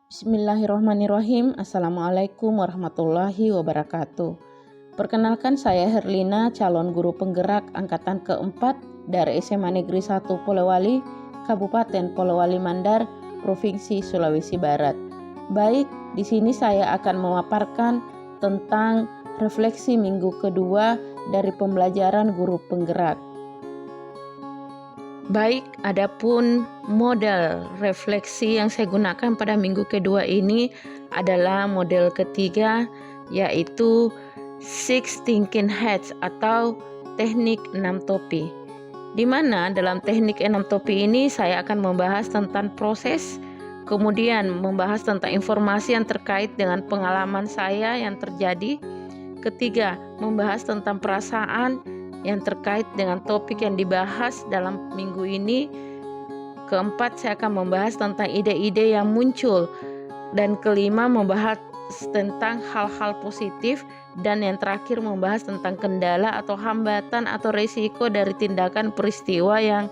Bismillahirrahmanirrahim. Assalamualaikum warahmatullahi wabarakatuh. Perkenalkan, saya Herlina, calon guru penggerak angkatan keempat dari SMA Negeri 1 Polewali, Kabupaten Polewali Mandar, Provinsi Sulawesi Barat. Baik, di sini saya akan memaparkan tentang refleksi minggu kedua dari pembelajaran guru penggerak. Baik, adapun model refleksi yang saya gunakan pada minggu kedua ini adalah model ketiga, yaitu Six Thinking Hats atau teknik 6 topi. Di mana dalam teknik 6 topi ini saya akan membahas tentang proses, kemudian membahas tentang informasi yang terkait dengan pengalaman saya yang terjadi. Ketiga, membahas tentang perasaan yang terkait dengan topik yang dibahas dalam minggu ini. Keempat, saya akan membahas tentang ide-ide yang muncul. Dan kelima, membahas tentang hal-hal positif. Dan yang terakhir, membahas tentang kendala atau hambatan atau resiko dari tindakan peristiwa yang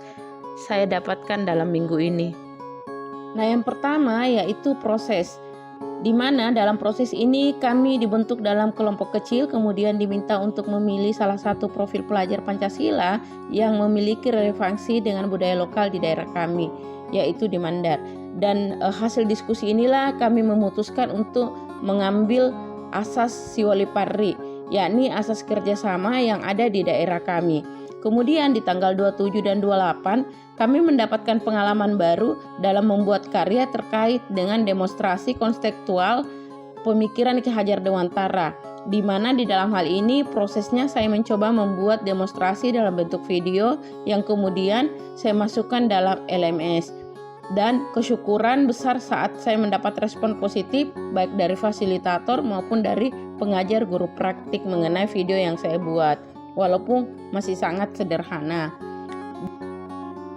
saya dapatkan dalam minggu ini. Nah, yang pertama yaitu proses, di mana dalam proses ini kami dibentuk dalam kelompok kecil, kemudian diminta untuk memilih salah satu profil pelajar Pancasila yang memiliki relevansi dengan budaya lokal di daerah kami, yaitu di Mandar. Dan hasil diskusi inilah kami memutuskan untuk mengambil asas Siwali-Parri, yakni asas kerjasama yang ada di daerah kami. Kemudian di tanggal 27 dan 28 kami mendapatkan pengalaman baru dalam membuat karya terkait dengan demonstrasi konseptual pemikiran Ki Hajar Dewantara, di mana di dalam hal ini prosesnya saya mencoba membuat demonstrasi dalam bentuk video yang kemudian saya masukkan dalam LMS. Dan kesyukuran besar saat saya mendapat respon positif baik dari fasilitator maupun dari pengajar guru praktik mengenai video yang saya buat, walaupun masih sangat sederhana.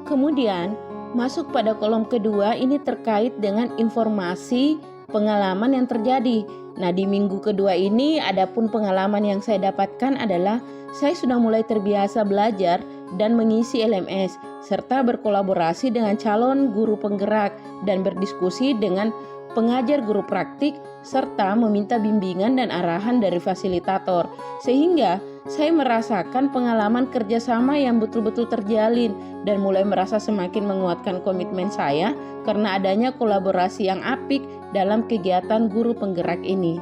Kemudian masuk pada kolom kedua, ini terkait dengan informasi pengalaman yang terjadi. Nah, di minggu kedua ini adapun pengalaman yang saya dapatkan adalah saya sudah mulai terbiasa belajar dan mengisi LMS serta berkolaborasi dengan calon guru penggerak dan berdiskusi dengan pengajar guru praktik serta meminta bimbingan dan arahan dari fasilitator, sehingga saya merasakan pengalaman kerjasama yang betul-betul terjalin dan mulai merasa semakin menguatkan komitmen saya karena adanya kolaborasi yang apik dalam kegiatan guru penggerak ini.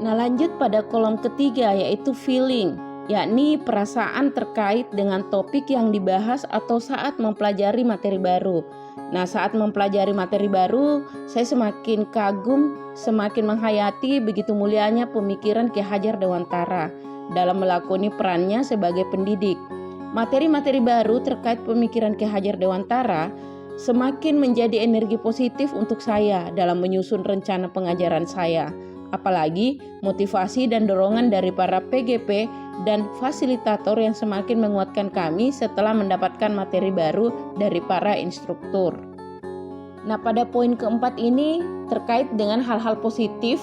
Nah, lanjut pada kolom ketiga yaitu feeling, yakni perasaan terkait dengan topik yang dibahas atau saat mempelajari materi baru. Nah, saat mempelajari materi baru, saya semakin kagum, semakin menghayati begitu mulianya pemikiran Ki Hajar Dewantara dalam melakoni perannya sebagai pendidik. Materi-materi baru terkait pemikiran Ki Hajar Dewantara semakin menjadi energi positif untuk saya dalam menyusun rencana pengajaran saya. Apalagi motivasi dan dorongan dari para PGP dan fasilitator yang semakin menguatkan kami setelah mendapatkan materi baru dari para instruktur. Nah, pada poin keempat ini terkait dengan hal-hal positif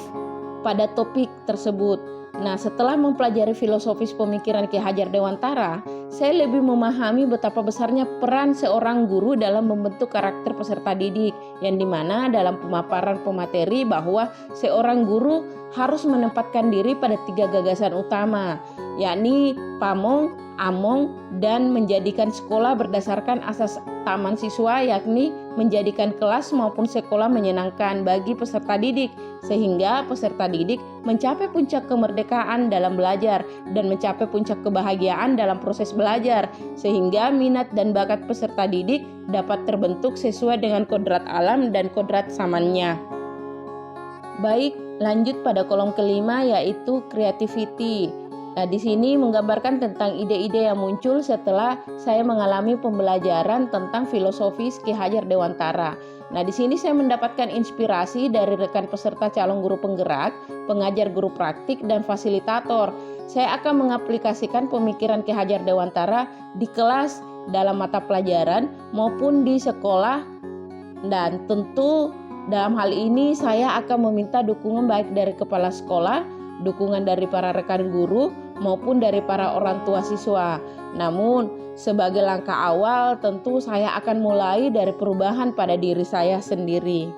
pada topik tersebut. Nah, setelah mempelajari filosofis pemikiran Ki Hajar Dewantara, saya lebih memahami betapa besarnya peran seorang guru dalam membentuk karakter peserta didik, yang dimana dalam pemaparan pemateri bahwa seorang guru harus menempatkan diri pada 3 gagasan utama, yakni pamong, among, dan menjadikan sekolah berdasarkan asas taman siswa, yakni menjadikan kelas maupun sekolah menyenangkan bagi peserta didik, sehingga peserta didik mencapai puncak kemerdekaan dalam belajar dan mencapai puncak kebahagiaan dalam proses belajar, sehingga minat dan bakat peserta didik dapat terbentuk sesuai dengan kodrat alam dan kodrat zamannya. Baik, lanjut pada kolom kelima yaitu creativity. Nah, di sini menggambarkan tentang ide-ide yang muncul setelah saya mengalami pembelajaran tentang filosofis Ki Hajar Dewantara. Nah, di sini saya mendapatkan inspirasi dari rekan peserta calon guru penggerak, pengajar guru praktik, dan fasilitator. Saya akan mengaplikasikan pemikiran Ki Hajar Dewantara di kelas, dalam mata pelajaran, maupun di sekolah. Dan tentu dalam hal ini saya akan meminta dukungan baik dari kepala sekolah, dukungan dari para rekan guru, maupun dari para orang tua siswa. Namun, sebagai langkah awal tentu saya akan mulai dari perubahan pada diri saya sendiri.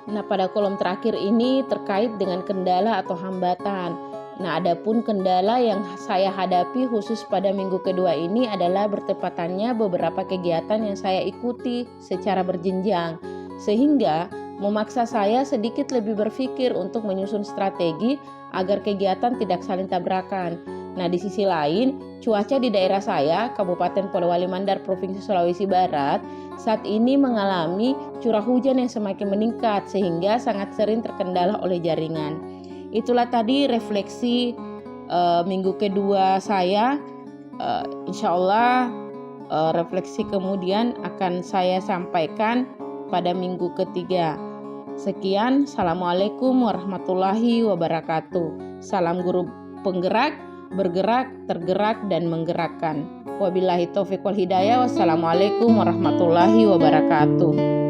Nah, pada kolom terakhir ini terkait dengan kendala atau hambatan. Nah, adapun kendala yang saya hadapi khusus pada minggu kedua ini adalah bertepatannya beberapa kegiatan yang saya ikuti secara berjenjang, sehingga memaksa saya sedikit lebih berpikir untuk menyusun strategi agar kegiatan tidak saling tabrakan. Nah, di sisi lain, cuaca di daerah saya, Kabupaten Polewali Mandar, Provinsi Sulawesi Barat, saat ini mengalami curah hujan yang semakin meningkat sehingga sangat sering terkendala oleh jaringan. Itulah tadi refleksi minggu kedua saya. Insya Allah refleksi kemudian akan saya sampaikan pada minggu ketiga. Sekian, Assalamualaikum warahmatullahi wabarakatuh. Salam guru penggerak, bergerak, tergerak, dan menggerakkan. Wabillahi taufiq wal hidayah. Wassalamualaikum warahmatullahi wabarakatuh.